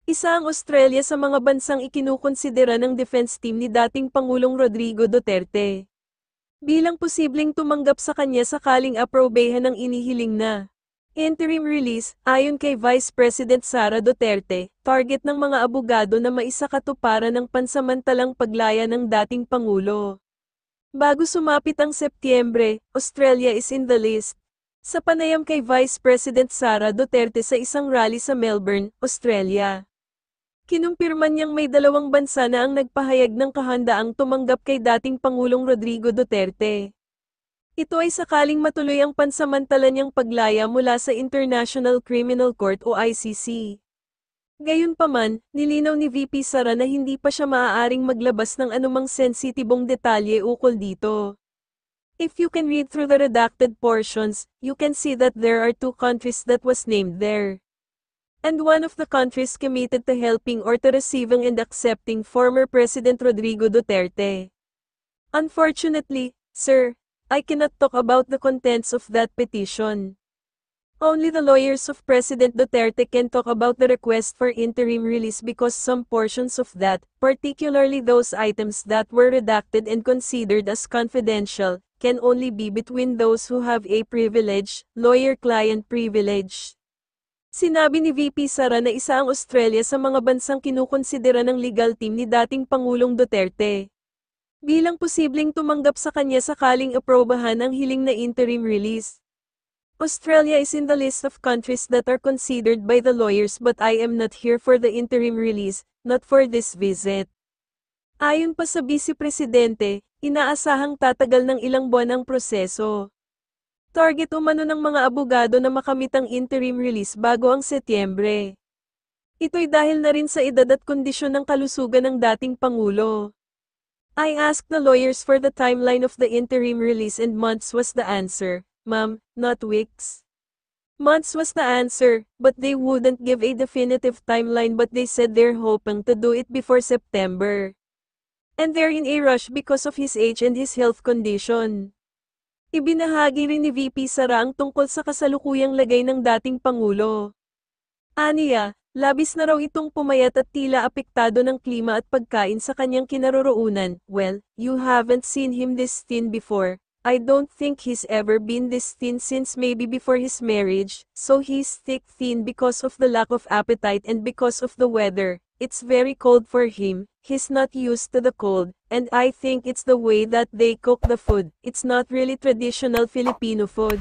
Isa ang Australia sa mga bansang ikinukonsidera ng defense team ni dating Pangulong Rodrigo Duterte bilang posibleng tumanggap sa kanya sakaling aprobehan ng inihiling na interim release. Ayon kay Vice President Sara Duterte, target ng mga abogado na maisakatuparan ng pansamantalang paglaya ng dating Pangulo. Bago sumapit ang Setyembre, Australia is in the list. Sa panayam kay Vice President Sara Duterte sa isang rally sa Melbourne, Australia, kinumpirma niyang may dalawang bansa na ang nagpahayag ng kahandaang tumanggap kay dating Pangulong Rodrigo Duterte. Ito ay sakaling matuloy ang pansamantala niyang paglaya mula sa International Criminal Court o ICC. Gayunpaman, nilinaw ni VP Sara na hindi pa siya maaaring maglabas ng anumang sensitibong detalye ukol dito. If you can read through the redacted portions, you can see that there are two countries that was named there. And one of the countries committed to helping or to receiving and accepting former President Rodrigo Duterte. Unfortunately, sir, I cannot talk about the contents of that petition. Only the lawyers of President Duterte can talk about the request for interim release because some portions of that, particularly those items that were redacted and considered as confidential, can only be between those who have a privilege, lawyer-client privilege. Sinabi ni VP Sara na isa ang Australia sa mga bansang kinukonsidera ng legal team ni dating Pangulong Duterte bilang posibleng tumanggap sa kanya sakaling aprobahan ang hiling na interim release. Australia is in the list of countries that are considered by the lawyers, but I am not here for the interim release, not for this visit. Ayon pa sa Vice Presidente, inaasahang tatagal ng ilang buwan ang proseso. Target umano ng mga abogado na makamit ang interim release bago ang Setyembre. Ito'y dahil na rin sa edad at kondisyon ng kalusugan ng dating Pangulo. I asked the lawyers for the timeline of the interim release and months was the answer. Ma'am, not weeks. Months was the answer, but they wouldn't give a definitive timeline, but they said they're hoping to do it before September. And they're in a rush because of his age and his health condition. Ibinahagi rin ni VP Sara ang tungkol sa kasalukuyang lagay ng dating Pangulo. Aniya, labis na raw itong pumayat at tila apektado ng klima at pagkain sa kanyang kinaroroonan. Well, you haven't seen him this thin before. I don't think he's ever been this thin since maybe before his marriage, so he's thick-thin because of the lack of appetite and because of the weather. It's very cold for him, he's not used to the cold, and I think it's the way that they cook the food. It's not really traditional Filipino food.